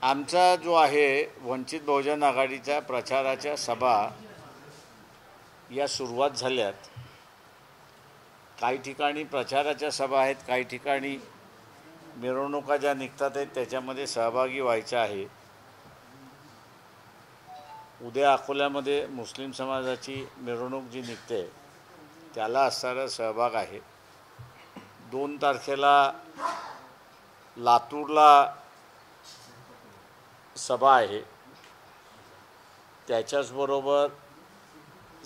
आमचा जो आहे वंचित बहुजन आघाडीच्या प्रचाराच्या सभा या सुरुवात झाल्यात। काही ठिकाणी प्रचाराच्या सभा आहेत, काही ठिकाणी मिरवणुका ज्या निघतात आहेत त्याच्यामध्ये सहभागी व्हायचं आहे। उद्या अकोल्यामध्ये मुस्लिम समाजाची मिरवणूक जी निघते त्याला असणारा सहभाग आहे। 2 तारखेला लातूरला सभा आहे, त्याच्याचबरोबर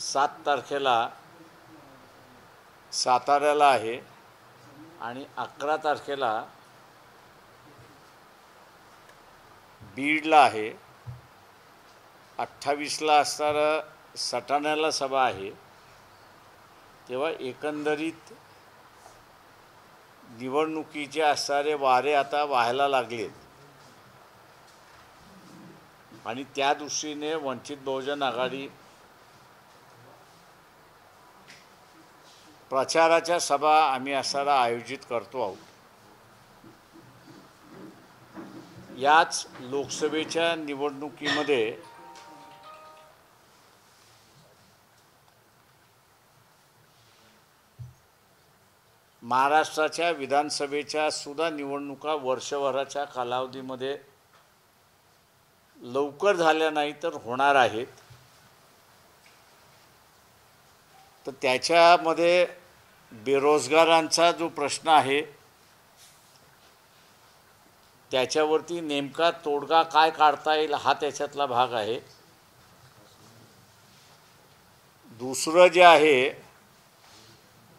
7 तारखेला साताऱ्याला आहे आणि 11 तारखेला बीडला आहे। 28ला असणारा सटाण्याला सभा आहे। तेव्हा एकंदरीत निवडणुकीचे असणारे वारे आता वाहायला लागलेत आणि त्या दृष्टीने वंचित बहुजन आघाडी प्रचाराच्या सभा आम्ही असणारा आयोजित करतो आहोत। याच लोकसभेच्या निवडणुकीमध्ये महाराष्ट्राच्या विधानसभेच्या सुद्धा निवडणुका वर्षभराच्या कालावधीमध्ये लवकर झाल्या नाही तर होणार आहेत। तर त्याच्यामध्ये बेरोजगारांचा जो प्रश्न आहे त्याच्यावरती नेमका तोडगा काय काढता येईल हा त्याच्यातला भाग आहे। दुसरं जे आहे,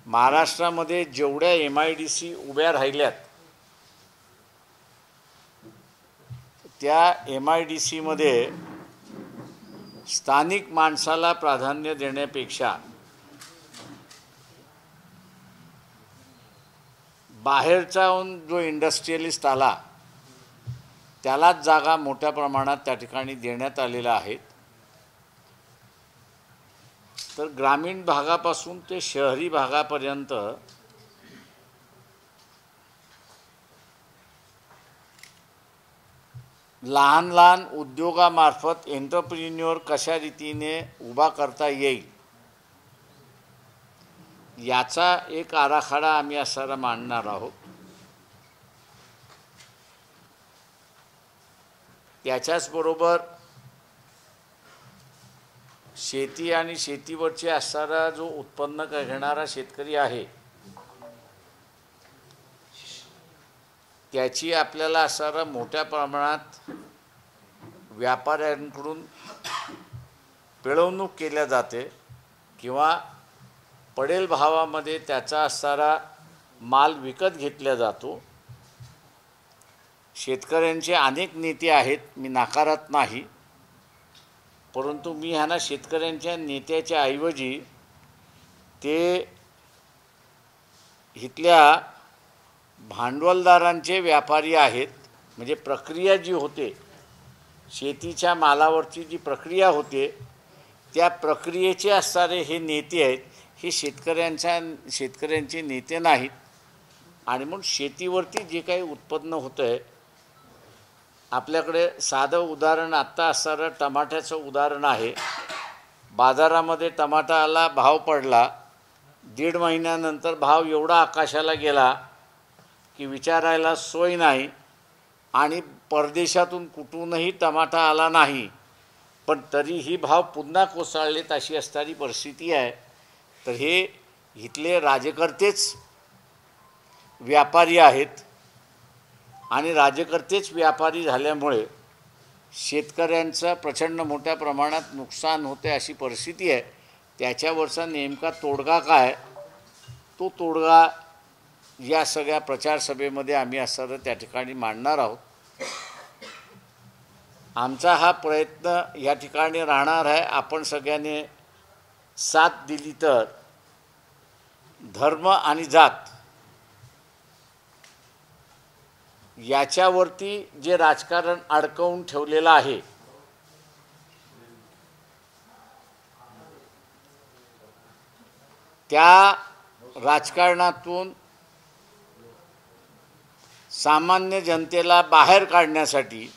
महाराष्ट्रामध्ये जेवढ्या MIDC उभ्या राहिल्यात त्या MIDC मध्ये स्थानिक माणसाला प्राधान्य देण्यापेक्षा बाहेरचा जो इंडस्ट्रियलिस्ट आला त्यालाच जागा मोठ्या प्रमाणात त्या ठिकाणी देण्यात आलेल्या आहेत। तर ग्रामीण भागापासून ते शहरी भागापर्यंत लहान लहान उद्योगामार्फत एंटरप्रेन्युअर कशा रीतीने उभा करता येईल याचा एक आराखडा आम्ही असारा मांडणार आहोत। त्याच्याचबरोबर शेती आणि शेतीवरचे असणारा जो उत्पन्न घेणारा शेतकरी आहे त्याची आपल्याला असणारा मोठ्या प्रमाणात व्यापाऱ्यांकडून पिळवणूक केल्या जाते किंवा पडेल भावामध्ये त्याचा असणारा माल विकत घेतला जातो। शेतकऱ्यांचे अनेक नेते आहेत, मी नाकारत नाही, परंतु मी ह्यांना शेतकऱ्यांच्या नेत्याच्या ऐवजी ते इथल्या भांडवलदारांचे व्यापारी आहेत। म्हणजे प्रक्रिया जी होते शेतीच्या मालावरची जी प्रक्रिया होते त्या प्रक्रियेचे असणारे हे नेते आहेत, हे शेतकऱ्यांचे नेते नाहीत। आणि म्हणून शेतीवरती जे काही उत्पन्न होतं आहे, आपल्याकडे साधं उदाहरण आत्ता असणारं टमाट्याचं उदाहरण आहे। बाजारामध्ये टमाटाला भाव पडला, 1.5 महिन्यानंतर भाव एवढा आकाशाला गेला की विचारायला सोय नाही आणि परदेशातून कुठूनही टमाटा आला नाही, पण तरीही भाव पुन्हा कोसळलेत अशी असणारी परिस्थिती आहे। तर हे इथले राज्यकर्तेच व्यापारी आहेत आणि राज्यकर्तेच व्यापारी झाल्यामुळे शेतकऱ्यांचं प्रचंड मोठ्या प्रमाणात नुकसान होते अशी परिस्थिती आहे। त्याच्यावरचा नेमका तोडगा काय, तो तोडगा या सगळ्या प्रचार सभेमध्ये आम्ही असं त्या ठिकाणी मांडणार आहोत। आमचा हा प्रयत्न या ठिकाणी राहणार आहे, आपण सगळ्यांनी साथ दिली तर धर्म आणि जात याच्यावरती जे राजकारण अडकवून ठेवलेलं आहे त्या राजकारणातून सामान्य जनतेला बाहेर काढण्यासाठी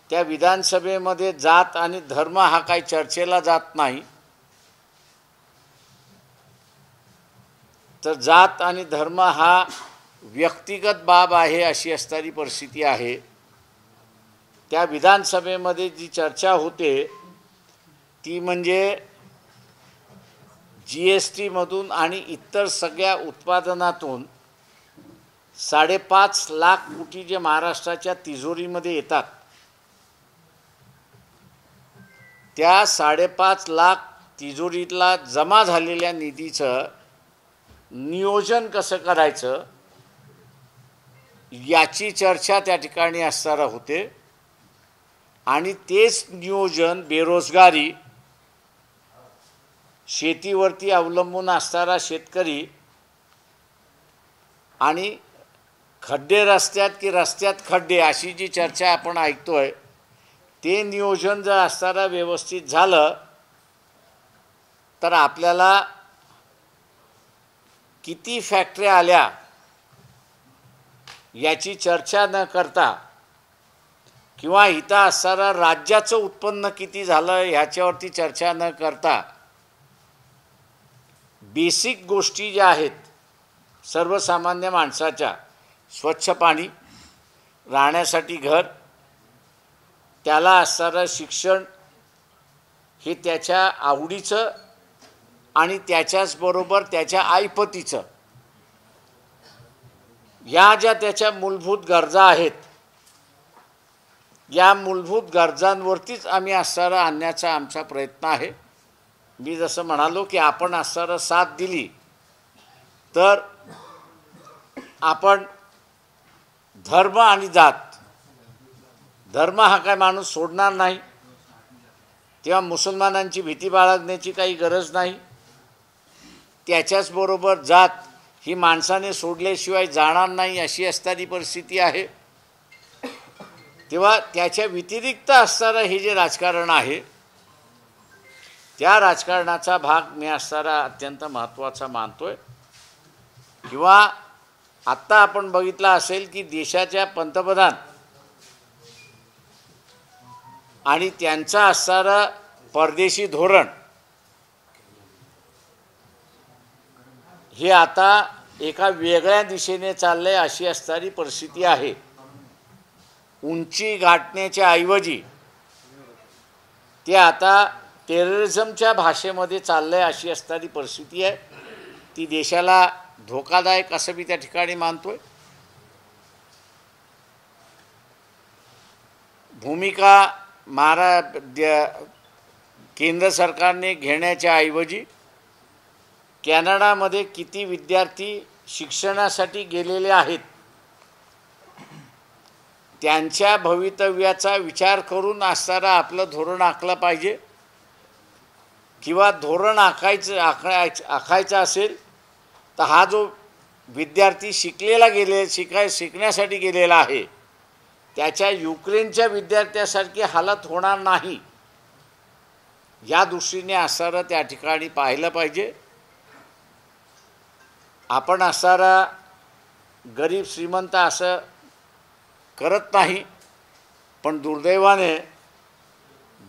त्या विधानसभेमध्ये जात आणि धर्म हा काही चर्चेला जात नाही, तर जात आणि धर्म हा व्यक्तिगत बाब आहे अशी असणारी परिस्थिती आहे। त्या विधानसभेमध्ये जी चर्चा होते ती म्हणजे GST मधून आणि इतर सगळ्या उत्पादनातून 5.5 लाख कोटी जे महाराष्ट्राच्या तिजोरीमध्ये येतात, त्या 5.5 लाख तिजोरीला जमा झालेल्या निधीचं नियोजन कसं करायचं याची चर्चा त्या ठिकाणी असणार होते। आणि तेच नियोजन बेरोजगारी, शेतीवरती अवलंबून असणारा शेतकरी आणि खड्डे रस्त्यात की रस्त्यात खड्डे अशी जी चर्चा आपण ऐकतोय, ते नियोजन जर असणारा व्यवस्थित झालं तर आपल्याला किती फॅक्टऱ्या आल्या याची चर्चा न करता किंवा इथं असणारा राज्याचं उत्पन्न किती झालं ह्याच्यावरती चर्चा न करता बेसिक गोष्टी ज्या आहेत सर्वसामान्य माणसाच्या, स्वच्छ पाणी, राहण्यासाठी घर, त्याला असणारं शिक्षण, हे त्याच्या आवडीचं आणि त्याच्याचबरोबर त्याच्या ऐपतीचं, या ज्या त्याच्या मूलभूत गरजा आहेत, या मूलभूत गरजांवरतीच आम्ही असणारं आणण्याचा आमचा प्रयत्न आहे। मी जसं म्हणालो की आपण असणारं साथ दिली तर आपण धर्म आणि जात, धर्म हा काय माणूस सोडणार नाही, तेव्हा मुसलमानांची भीती बाळगण्याची काही गरज नाही, त्याच्याचबरोबर जात ही माणसाने सोडल्याशिवाय जाणार नाही अशी असणारी परिस्थिती आहे। तेव्हा त्याच्या व्यतिरिक्त असणारं हे जे राजकारण आहे त्या राजकारणाचा भाग मी असणारा अत्यंत महत्त्वाचा मानतोय। किंवा आत्ता आपण बघितलं असेल की देशाच्या पंतप्रधान आणि त्यांचा असणारं परदेशी धोरण हे आता एका वेगळ्या दिशेने चाललंय अशी असणारी परिस्थिती आहे। उंची गाठण्याच्या ऐवजी ते आता टेररिझमच्या भाषेमध्ये चाललंय अशी असणारी परिस्थिती आहे। ती देशाला धोकादायक असं मी त्या ठिकाणी मानतोय। भूमिका केंद्र सरकारने घेण्याच्या ऐवजी कॅनडामध्ये किती विद्यार्थी शिक्षणासाठी गेलेले आहेत त्यांच्या भवितव्याचा विचार करून असणारा आपलं धोरण आखलं पाहिजे। किंवा धोरण आखायचं असेल तर हा जो विद्यार्थी शिकण्यासाठी गेलेला आहे त्याच्या युक्रेनच्या विद्यार्थ्यासारखी हालत होणार नाही या दृष्टीने असणारं त्या ठिकाणी पाहिलं पाहिजे। आपण असणारा गरीब श्रीमंत असं करत नाही, पण दुर्दैवाने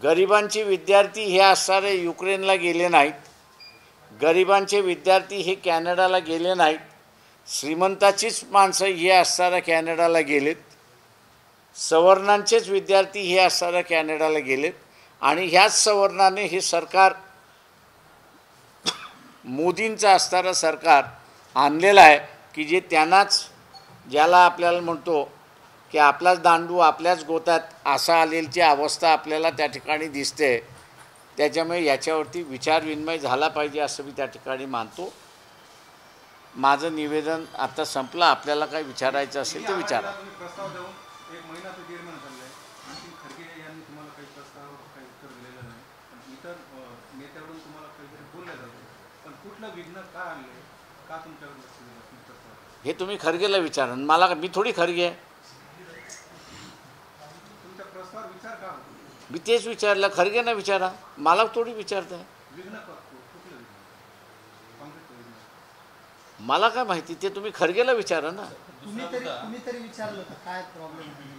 गरिबांचे विद्यार्थी हे असणारे युक्रेनला गेले नाहीत, गरिबांचे विद्यार्थी हे कॅनडाला गेले नाहीत, श्रीमंताचीच माणसं हे असणाऱ्या कॅनडाला गेलेत, सवर्णांचेच विद्यार्थी हे असणाऱ्या कॅनडाला गेलेत। आणि ह्याच सवर्णाने हे सरकार मोदींचं असणारं सरकार आणलेलं आहे की जे त्यांनाच, ज्याला आपल्याला म्हणतो की आपलाच दांडू आपल्याच गोतात असा आलेली अवस्था आपल्याला त्या ठिकाणी दिसते। त्याच्यामुळे याच्यावरती विचारविनिमय झाला पाहिजे असं मी त्या ठिकाणी मानतो। माझं निवेदन आता संपलं। आपल्याला काय विचारायचं असेल तर विचारा। हे तुम्ही खरगेला विचारा, मला मी थोडी खरगे आहे। मी तेच विचारलं, खरगेंना विचारा, मला थोडी विचारताय। मला काय माहिती, ते तुम्ही खरगेला विचारा ना।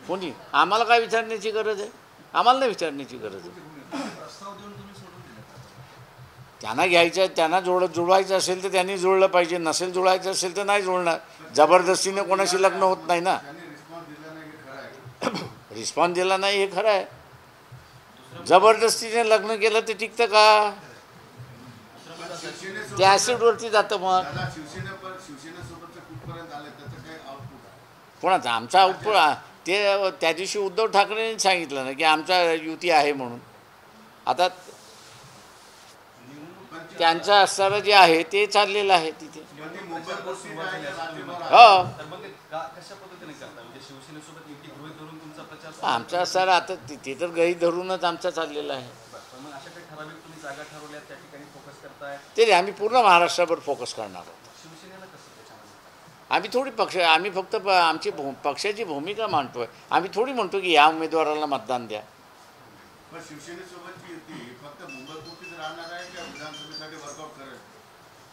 कोणी? आम्हाला काय विचारण्याची गरज आहे? आम्हाला नाही विचारण्याची गरज आहे. त्यांना घ्यायचं, त्यांना जुळवायचं असेल तर त्यांनी जुळलं पाहिजे, नसेल जुळवायचं असेल तर नाही जुळणार. जबरदस्तीने कोणाशी लग्न होत नाही ना. रिस्पॉन्स दिला नाही हे खरं आहे. जबरदस्तीने लग्न केलं तर टिकतं का? ते ॲसिडवरती जातं. मग कोणाचं? आमचा आउटपुट ते त्या दिवशी उद्धव ठाकरेंनी सांगितलं ना की आमचा युती आहे म्हणून. आता त्यांचं असणारं जे आहे ते चाललेलं आहे तिथे. हो, आमचा असणारं आता तिथे तर गही धरूनच आमचा चाललेला आहे. ते आम्ही पूर्ण महाराष्ट्रावर फोकस करणार आहोत. आम्ही थोडी आम्ही फक्त आमची पक्षाची भूमिका मांडतोय. आम्ही थोडी म्हणतो की या उमेदवाराला मतदान द्या.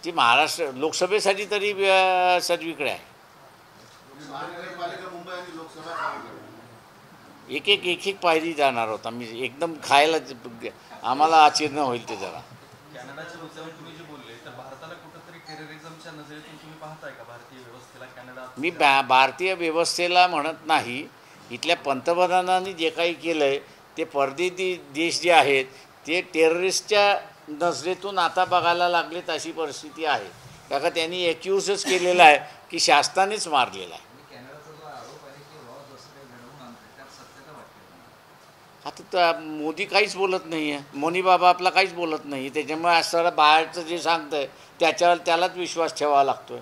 ती महाराष्ट्र लोकसभेसाठी तरी सगळीकडे आहे. एक एक पायरी जाणार आहोत आम्ही. एकदम खायला आम्हाला आचीर्ण होईल ते जरा. मी भारतीय व्यवस्थेला म्हणत नाही. इथल्या पंतप्रधानांनी जे काही केलं आहे ते परदेशी देश जे आहेत ते टेररिस्टच्या नजरेतून आता बघायला लागलेत अशी परिस्थिती आहे. का त्यांनी एक्यूजच केलेलं आहे की शासनानेच मारलेला आहे. आता मोदी काहीच बोलत नाही आहे. मोनी बाबा आपला काहीच बोलत नाही. त्याच्यामुळे असं बाहेरचं जे सांगतंय त्याच्यावर त्यालाच विश्वास ठेवावा लागतोय.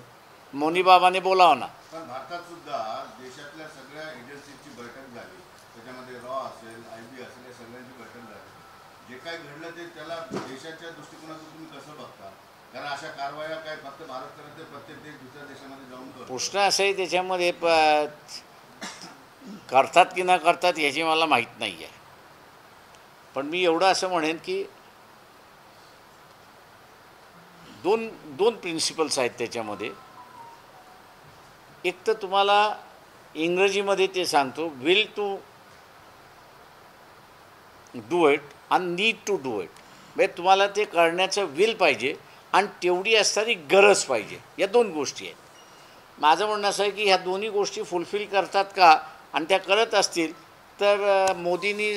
मोनी बाबाने बोलावं ना. पण भारतात सुद्धा देशातल्या सगळ्या एजन्सीची बैठक झाली. त्याच्यामध्ये रॉ असेल, IB असेल, या सगळ्यांची बैठक झाली. जे काय घडलं ते त्याला देशाच्या दृष्टिकोनातून तुम्ही कसं बघता? कारण अशा कारवाया काय फक्त भारत करत प्रत्येक देश दुसऱ्या देशामध्ये जाऊन करतो. प्रश्न असं आहे त्याच्यामध्ये करतात की न करतात याची मला माहीत नाही आहे. पण मी एवढं असं म्हणेन की दोन प्रिन्सिपल्स आहेत त्याच्यामध्ये. एक तर तुम्हाला इंग्रजीमध्ये ते सांगतो विल टू डू इट आणि नीड टू डू इट. म्हणजे तुम्हाला ते करण्याचं विल पाहिजे आणि तेवढी असणारी गरज पाहिजे. या दोन गोष्टी आहेत. माझं म्हणणं असं आहे की ह्या दोन्ही गोष्टी फुलफिल करतात का? आणि त्या करत असतील तर मोदींनी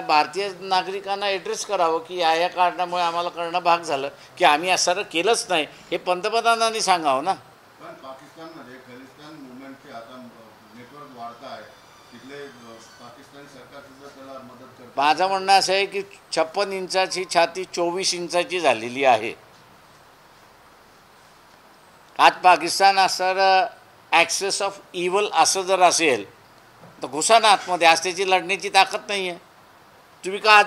भारतीय नागरिकांना ॲड्रेस करावं की या कारणामुळे आम्हाला करणं भाग झालं की आम्ही असं केलंच नाही हे पंतप्रधानांनी सांगावं ना. पण पाकिस्तानमध्ये खलिस्तान मुवमेंटचे आता नेटवर्क वाढत आहे. तिथले पाकिस्तानी सरकार सुद्धा त्याला मदत करते. माझं म्हणणं असं आहे की 56 इंचाची छाती 24 इंचाची झालेली आहे. आज पाकिस्तान असणारं ॲक्सेस ऑफ इव्हल असं जर असेल तर घुसा ना आतमध्ये. आज त्याची लढण्याची ताकद नाही आहे. तुम्ही का आज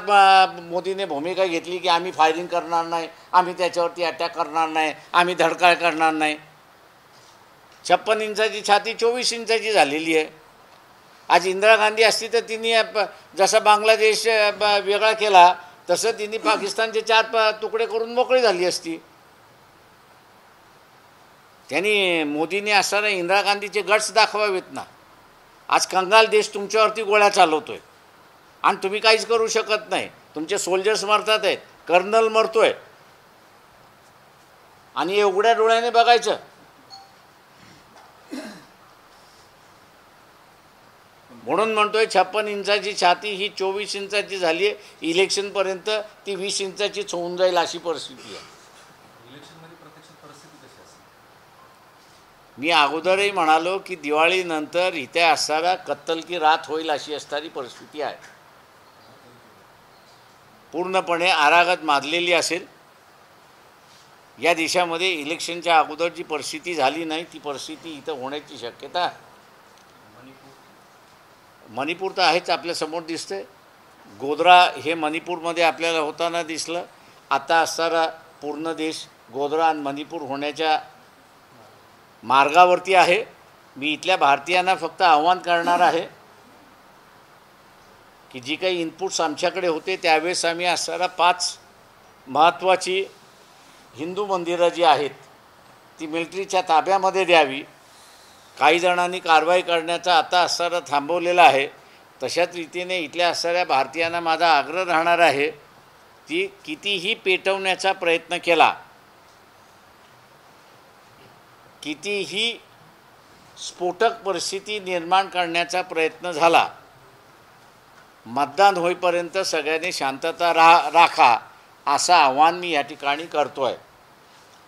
मोदीने भूमिका घेतली की आम्ही फायरिंग करणार नाही, आम्ही त्याच्यावरती अटॅक करणार नाही, आम्ही धडकाळ करणार नाही. 56 इंचाची छाती 24 इंचाची झालेली आहे. आज इंदिरा गांधी असती तर तिने जसा बांगलादेश वेगळा केला तसं तिने पाकिस्तानचे 4 तुकडे करून मोकळी झाली असती. त्यांनी मोदीने असताना इंदिरा गांधीचे गट्स दाखवावेत ना. आज कंगाल देश तुमच्यावरती गोळ्या चालवतोय आणि तुम्ही काहीच करू शकत नाही. तुमचे सोल्जर्स मरतात आहेत, कर्नल मरतोय आणि एवढ्या डोळ्याने बघायचं. म्हणून म्हणतोय 56 इंचाची छाती ही 24 इंचाची झाली आहे. इलेक्शनपर्यंत ती 20 इंचाचीच होऊन जाईल अशी परिस्थिती आहे. मी अगोदरही म्हणालो की दिवाळीनंतर इथे असणारा कत्तल की रात होईल अशी असणारी परिस्थिती आहे. पूर्णपणे आरागत माजलेली असेल. या देशामध्ये इलेक्शनच्या अगोदर जी परिस्थिती झाली नाही ती परिस्थिती इथं होण्याची शक्यता आहे. मणिपूर तर आहेच आपल्यासमोर दिसतंय. गोधरा हे मणिपूरमध्ये आपल्याला होताना दिसलं. आता असणारा पूर्ण देश गोधरा आणि मणिपूर होण्याच्या मार्गावरती आहे. मी इथल्या भारतीयांना फक्त आव्हान करणार आहे की जी काही इनपुट्स आमच्याकडे होते त्यावेळेस आम्ही असणारा 5 महत्त्वाची हिंदू मंदिरं जी आहेत ती मिलिटरीच्या ताब्यामध्ये द्यावी. काही जणांनी कारवाई करण्याचा आता असणारा थांबवलेला आहे. तशाच रीतीने इथल्या असणाऱ्या भारतीयांना माझा आग्रह राहणार आहे की कितीही पेटवण्याचा प्रयत्न केला, कितीही स्फोटक परिस्थिती निर्माण करण्याचा प्रयत्न झाला, मतदान होईपर्यंत सगळ्यांनी शांतता राखा असं आव्हान मी या ठिकाणी करतो आहे.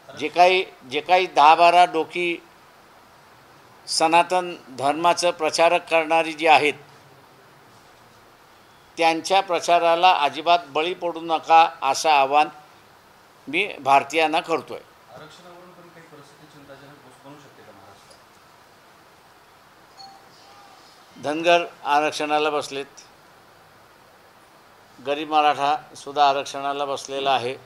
जे काही 10-12 डोकी सनातन धर्माचं प्रचारक करणारी जी आहेत त्यांच्या प्रचाराला अजिबात बळी पडू नका असं आवाहन मी भारतीयांना करतो आहे. आरक्षणावरून पण काही परिस्थिती चिंताजनक बनू शकते का महाराष्ट्रात? धनगर आरक्षणाला बसलेत, गरीब मराठा सुद्धा आरक्षणाला बसलेला आहे.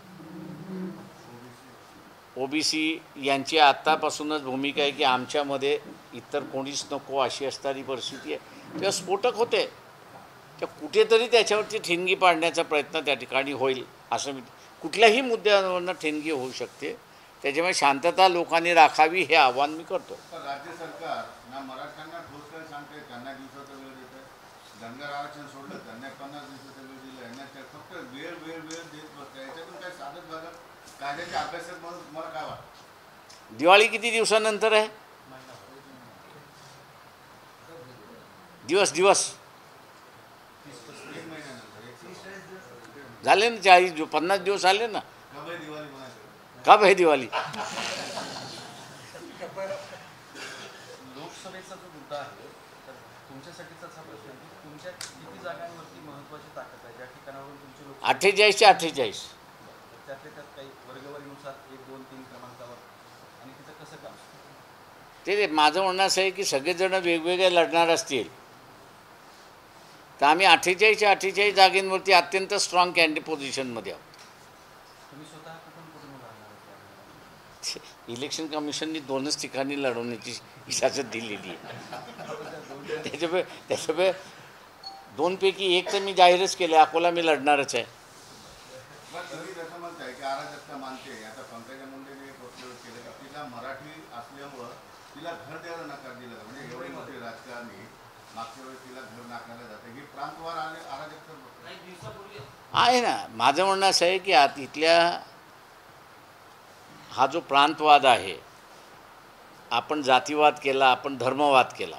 ओबीसी यांची आत्तापासूनच भूमिका आहे की आमच्यामध्ये इतर कोणीच नको अशी असणारी परिस्थिती आहे. तेव्हा स्फोटक होते, तर कुठेतरी त्याच्यावरती ठिणगी पाडण्याचा प्रयत्न त्या ठिकाणी होईल. असं कुठल्याही मुद्द्यावरनं ठिणगी होऊ शकते. त्याच्यामुळे शांतता लोकांनी राखावी हे आवाहन मी करतो. राज्य सरकार ना मराठ्यांना ठोस काय सांगते, त्यांना दिवसाचा वेळ देत आहे. धनगर आरक्षण सोडलं, त्यांना 50 दिवसाचा वेळ दिला, यांना फक्त वेळ वेळ वेळ देत बसते. याच्यातून काय साधत भागत कायद्याच्या अभ्यासात म्हणून तुम्हाला काय वाटतं? दिवाळी किती दिवसानंतर आहे? दिवस 1 महिन्यानंतर झाले ना, 50 दिवस आले ना. कब आहे दिवाळी म्हणायचं? कब आहे दिवाळी? लोकसभेचा जो मुद्दा आहे तर तुमच्यासाठीचाच हा प्रश्न आहे की तुमच्या किती जागांवरती महत्त्वाची ताकद आहे ज्या ठिकाणावरून तुमची लोक 48चे 48 त्यातल्या त्यात काही वर्गवारीनुसार 1, 2, 3 क्रमांकावर आणि तिचं कसं काम? ते माझं म्हणणं असं आहे की सगळेजण वेगवेगळे लढणार असतील तर आम्ही 48च्या 48 जागेंवरती अत्यंत स्ट्रॉंग पोझिशनमध्ये आहोत. तुम्ही स्वतः कुठून उभारणार आहात? इलेक्शन कमिशननी 2च ठिकाणी लढवण्याची इजाजत दिलेली आहे. त्याच्यामुळे 2पैकी 1 तर मी जाहीरच केले, अकोला मी लढणारच आहे. तुम्ही जसं म्हणताय की अराजकता मानते, आता पंकजा मुंडेने एक वक्तव्य केलं की तिला मराठी असल्यामुळं तिला घर द्यायला नकार दिला. म्हणजे एवढे मोठे राजकारणी मागच्या वेळेस तिला घर नाकारलं जातं. ही प्रांतवार अराजकता आहे ना. माझं म्हणणं असं आहे की इथल्या हा जो प्रांतवाद आहे, आपण जातीवाद केला, आपण धर्मवाद केला,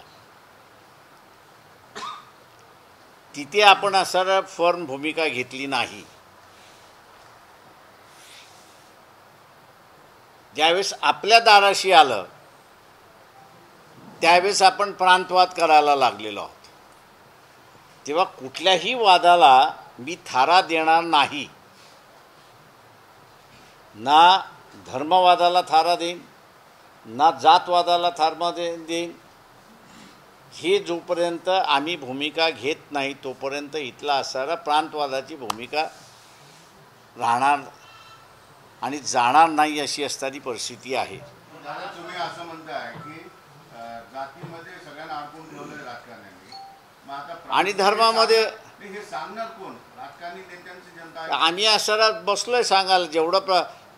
तिथे आपण असं फर्म भूमिका घेतली नाही. ज्यावेळेस आपल्या दाराशी आलं त्यावेळेस आपण प्रांतवाद करायला लागलेलो आहोत. तेव्हा कुठल्याही वादाला मी थारा देणार नाही. ना धर्मवादाला थारा देईन, ना जातवादाला थारा देईन. हे जोपर्यंत आम्ही भूमिका घेत नाही तोपर्यंत इथला असणारा प्रांतवादाची भूमिका राहणार आणि जाणार नाही अशी असणारी परिस्थिती आहे. दादा, तुम्ही असं म्हणताय की जातीमध्ये सगळ्यांना अडकून ठेवलं राजकारण्यांनी, मग आता आणि धर्मामध्ये हे सांगणार कोण? राजकारणी नेत्यांची जनता. आम्ही असणारा बसलोय सांगायला.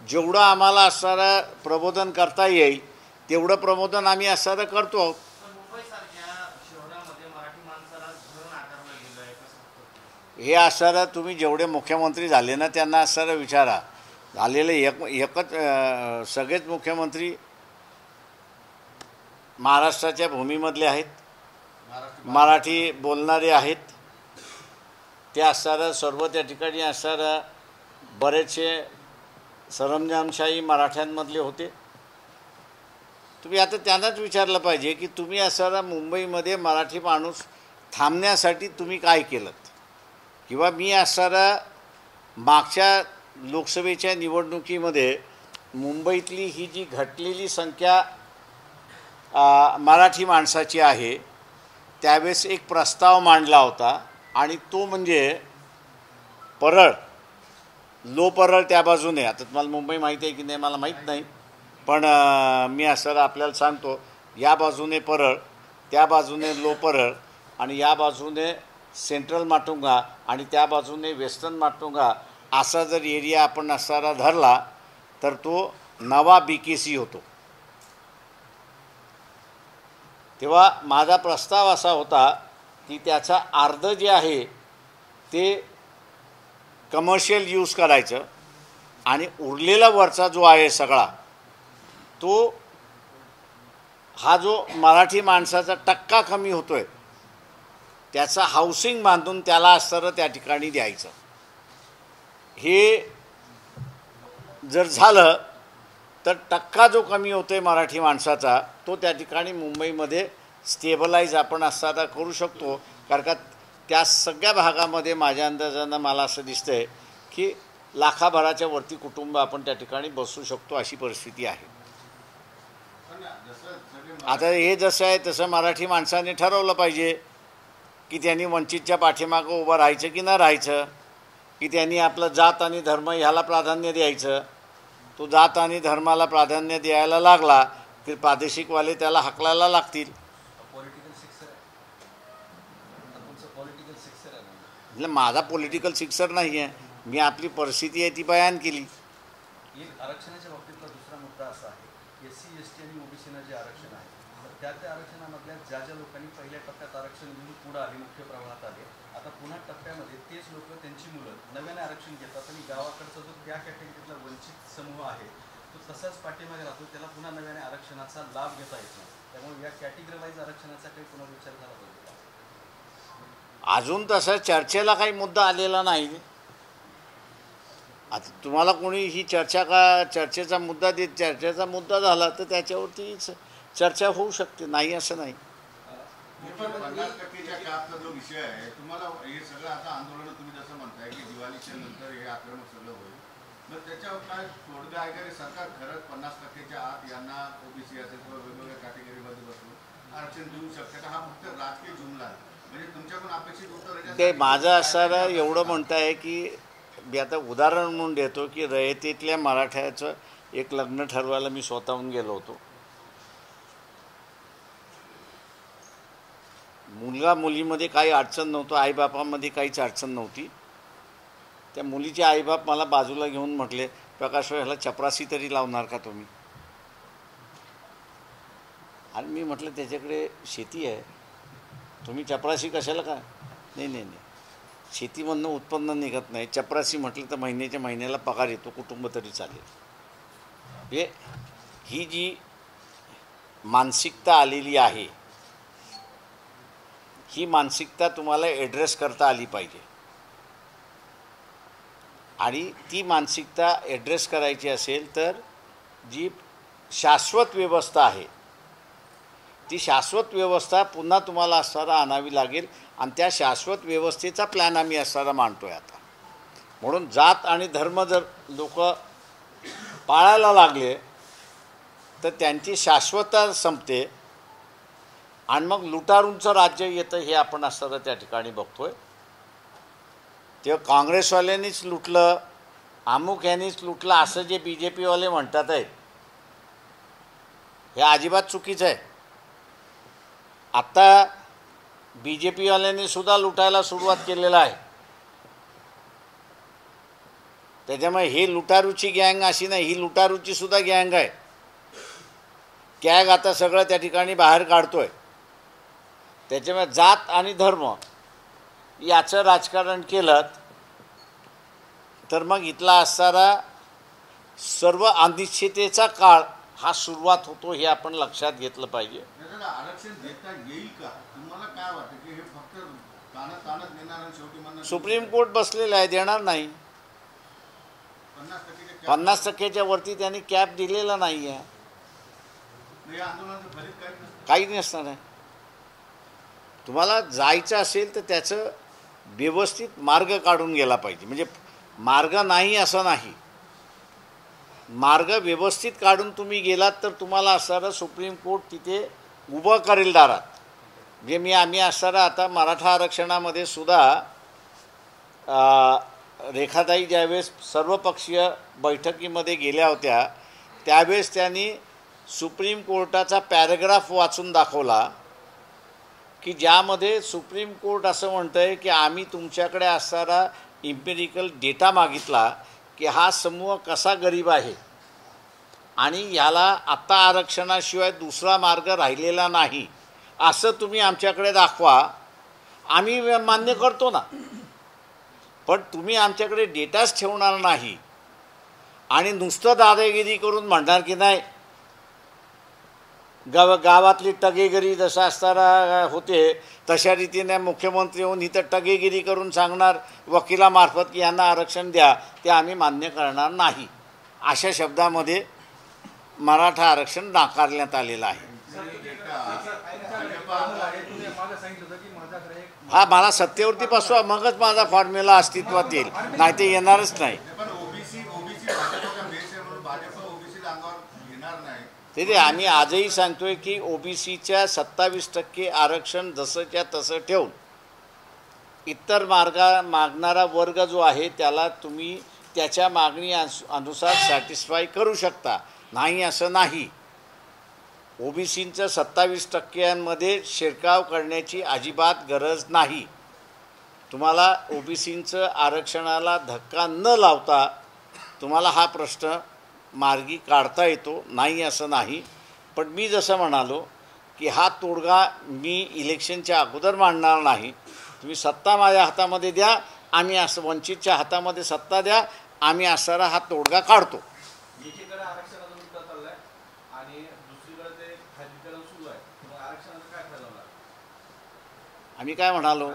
जेवढं आम्हाला असणारा प्रबोधन करता येईल तेवढं प्रबोधन आम्ही असणारा करतो. हे असणारा तुम्ही जेवढे मुख्यमंत्री झाले ना त्यांना असणारा विचारा. झालेले एकच सगळेच मुख्यमंत्री महाराष्ट्राच्या भूमीमधले आहेत, मराठी बोलणारे आहेत. ते असणारं सर्व त्या ठिकाणी असणारं बरेचसे सरंजामशाही मराठ्यांमधले होते. तुम्ही आता त्यांनाच विचारलं पाहिजे की तुम्ही असणारा मुंबईमध्ये मराठी माणूस थांबण्यासाठी तुम्ही काय केलं, किंवा मी असणारा मागच्या लोकसभेच्या निवडणुकीमध्ये मुंबईतली ही जी घटलेली संख्या मराठी माणसाची आहे त्यावेळेस एक प्रस्ताव मांडला होता आणि तो म्हणजे परळ, लो परळ त्या बाजूने. आता तुम्हाला मुंबई माहिती आहे की नाही मला माहीत नाही, पण मी असं आपल्याला सांगतो, या बाजूने परळ, त्या बाजूने लो परळ आणि या बाजूने सेंट्रल माटुंगा आणि त्या बाजूने वेस्टर्न माटुंगा असा जर एरिया आपण असणारा धरला तर तो नवा BKC होतो. तेव्हा माझा प्रस्ताव असा होता की त्याचा अर्ध जे आहे ते कमर्शियल यूज करायचं आणि उरलेला वरचा जो आहे सगळा तो हा जो मराठी माणसाचा टक्का कमी होतोय त्याचा हाऊसिंग बांधून त्याला असतं त्या ठिकाणी द्यायचं. हे जर झालं तर टक्का जो कमी होतोय मराठी माणसाचा तो त्या ठिकाणी मुंबईमध्ये स्टेबलाइज आपण असताना करू शकतो. कारण का त्या सगळ्या भागामध्ये माझ्या अंदाजानं मला असं दिसतंय की लाखाभराच्या वरती कुटुंब आपण त्या ठिकाणी बसू शकतो अशी परिस्थिती आहे. आता हे जसं आहे तसं मराठी माणसाने ठरवलं पाहिजे की त्यांनी वंचितच्या पाठीमागं उभं राहायचं की न राहायचं, की त्यांनी आपलं जात आणि धर्म ह्याला प्राधान्य द्यायचं. तो जात आणि धर्माला प्राधान्य द्यायला लागला की प्रादेशिकवाले त्याला हाकलायला लागतील. म्हणजे माझा पॉलिटिकल सिक्सर नाही आहे, मी आपली परिस्थिती आहे ती बयान केली. एक आरक्षणाच्या बाबतीतला दुसरा मुद्दा असा आहे, SC ST आणि OBCना जे आरक्षण आहे तर त्या आरक्षणामधल्या ज्या लोकांनी पहिल्या टप्प्यात आरक्षण घेऊन पुढे आले, मुख्य प्रवाहात आले, आता पुन्हा टप्प्यामध्ये तेच लोक त्यांची मुलं नव्याने आरक्षण घेतात आणि गावाकडचा जो त्या कॅटेगरीतला वंचित समूह आहे तो तसाच पाठीमागे राहतो, त्याला पुन्हा नव्याने आरक्षणाचा लाभ घेता येत नाही. त्यामुळे या कॅटेगरी वाईज आरक्षणाचा काही पुनर्विचार झाला पाहिजे. अजून तसा चर्चेला काही मुद्दा आलेला नाही. आता तुम्हाला कोणी ही चर्चेचा मुद्दा देत चर्चेचा मुद्दा झाला तर त्याच्यावरती चर्चा होऊ शकते, नाही असं नाही. 50% कॅपचा जो विषय आहे तुम्हाला हे सगळं आता आंदोलन तुम्ही जसं म्हणताय की दिवाळीच्या नंतर हे आक्रमक सगळं होईल, मग त्याच्यावर काय तोडगा आहे का? सरकार खरंच 50%च्या आत यांना OBC असेल किंवा वेगवेगळ्या कॅटेगरीमध्ये बसून आरक्षण देऊ शकते का? हा फक्त राजकीय जुमला आहे. म्हणजे तुमच्याकडून अपेक्षित उत्तर ते माझं असं एवढं म्हणताय की मी आता उदाहरण म्हणून देतो की रयतेतल्या मराठ्याचं एक लग्न ठरवायला मी स्वतःहून गेलो होतो. मुलगा मुलीमध्ये काही अडचण नव्हतं, आईबापामध्ये काहीच अडचण नव्हती. त्या मुलीचे आईबाप मला बाजूला घेऊन म्हटले, प्रकाशराव ह्याला चपरासी तरी लावणार का तुम्ही? आणि मी म्हटलं त्याच्याकडे शेती आहे, तुम्ही चपरासी कशाला का? नाही नाही नाही, शेतीमधनं उत्पन्न निघत नाही, चपरासी म्हटलं तर महिन्याच्या महिन्याला पगार येतो, कुटुंब तरी चालेल. ही जी मानसिकता आलेली आहे ही मानसिकता तुम्हाला ॲड्रेस करता आली पाहिजे. आणि ती मानसिकता ॲड्रेस करायची असेल तर जी शाश्वत व्यवस्था आहे ती शाश्वत व्यवस्था पुन्हा तुम्हाला असताना आणावी लागेल. आणि त्या शाश्वत व्यवस्थेचा प्लॅन आम्ही असताना मांडतो आहे आता. म्हणून जात आणि धर्म जर लोक पाळायला लागले तर त्यांची शाश्वतता संपते आणि मग लुटारूंचं राज्य येतं हे आपण असताना त्या ठिकाणी बघतोय. तेव्हा काँग्रेसवाल्यांनीच लुटलं, अमुक यांनीच लुटलं असं जे BJPवाले म्हणतात आहेत हे अजिबात चुकीचं आहे. आत्ता BJPवाल्यांनी सुद्धा लुटायला सुरुवात केलेलं आहे. त्याच्यामुळे ही लुटारूची गँग अशी नाही, ही लुटारूची सुद्धा गँग आहे. कॅग आता सगळं त्या ठिकाणी बाहेर काढतोय. त्याच्यामुळे जात आणि धर्म याचं राजकारण केलं तर मग इथला असणारा सर्व अनिश्चिततेचा काळ हा सुरुवात होतो हे आपण लक्षात घेतलं पाहिजे. आरक्षण देता येईल का? तुम्हाला काय वाटतं की हे फक्त ताणत नेणार आणि शेवटी म्हणणार सुप्रीम कोर्ट बसलेलं आहे, देणार नाही. 50%च्या वरती त्यांनी कॅप दिलेला नाही आहे. आंदोलनाचं फलित काही नसणार आहे. तुम्हाला जायचं असेल तर त्याचं व्यवस्थित मार्ग काढून गेला पाहिजे. म्हणजे मार्ग नाही असं नाही, मार्ग व्यवस्थित काढून तुम्ही गेलात तर तुम्हाला असणारं सुप्रीम कोर्ट तिथे उभं करेल दारात. म्हणजे आम्ही असणारं आता मराठा आरक्षणामध्ये सुद्धा रेखाताई ज्यावेळेस सर्वपक्षीय बैठकीमध्ये गेल्या होत्या त्यावेळेस त्यांनी सुप्रीम कोर्टाचा पॅराग्राफ वाचून दाखवला की ज्यामध्ये सुप्रीम कोर्ट असं म्हणतं आहे की आम्ही तुमच्याकडे असणारा इम्पेरिकल डेटा मागितला की हा समूह कसा गरीब आहे आणि ह्याला आत्ता आरक्षणाशिवाय दुसरा मार्ग राहिलेला नाही असं तुम्ही आमच्याकडे दाखवा आम्ही मान्य करतो ना, पण तुम्ही आमच्याकडे डेटाच ठेवणार नाही आणि नुसतं दादागिरी करून म्हणणार की नाही गावातली टगेगिरी जसं असताना होते तशा रीतीने मुख्यमंत्री होऊन इथं टगेगिरी करून सांगणार वकिलामार्फत की यांना आरक्षण द्या, ते आम्ही मान्य करणार नाही, अशा शब्दामध्ये मराठा आरक्षण नाकारण्यात आलेलं आहे. हा, मला सत्तेवरती पासवा मगच माझा फॉर्म्युला अस्तित्वात येईल, नाही ते येणारच नाही. ते आम्ही आजही सांगतोय की ओबीसीच्या 27% आरक्षण जसंच्या तसं ठेवून इतर मागणारा वर्ग जो आहे त्याला तुम्ही त्याच्या मागणी अनुसार सॅटिस्फाय करू शकता, नाही असं नाही. ओबीसींचं 27%मध्ये शिरकाव करण्याची अजिबात गरज नाही. तुम्हाला ओबीसींचं आरक्षणाला धक्का न लावता तुम्हाला हा प्रश्न मार्गी काढता येतो, नाही असं नाही. पण मी जसं म्हणालो की हा तोडगा मी इलेक्शनच्या अगोदर मांडणार नाही. तुम्ही सत्ता माझ्या हातामध्ये द्या, आम्ही असं वंचितच्या हातामध्ये सत्ता द्या, आम्ही असा हा तोडगा काढतो. एकीकडे आरक्षणाचा मुद्दा चाललाय आणि दुसरीकडे ते खाजगीकरण सुरू आहे, मग आरक्षणाचं काय ठरवलं? आम्ही काय म्हणालो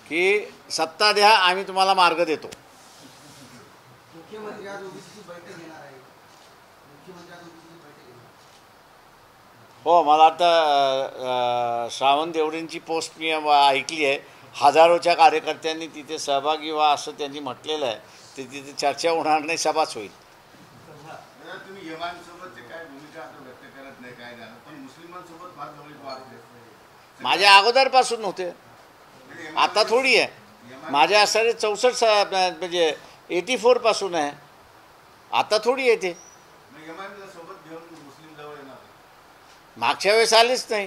की सत्ता द्या, आम्ही तुम्हाला मार्ग देतो. मुख्यमंत्री आज ओबीसीची बैठक घेणार आहे. मुख्यमंत्री आज ओबीसीची बैठक घेणार. हो, मला आता श्रावण देवरेंची पोस्ट मी ऐकली आहे. हजारोच्या कार्यकर्त्यांनी तिथे सहभागी व्हा असं त्यांनी म्हटलेलं आहे. ते तिथे चर्चा होणार नाही, सभाच होईल. तुम्ही यमांसोबतचे काय भूमिका आता व्यक्त करत नाही काय झालं, पण मुस्लिमांसोबत फार जवळीक वाढते. माझ्या अगोदरपासून होते, आता थोडी आहे. माझ्या असणारे 64 म्हणजे 84 पासून आहे, आता थोडी येते. मागच्या वेळेस आलेच नाही,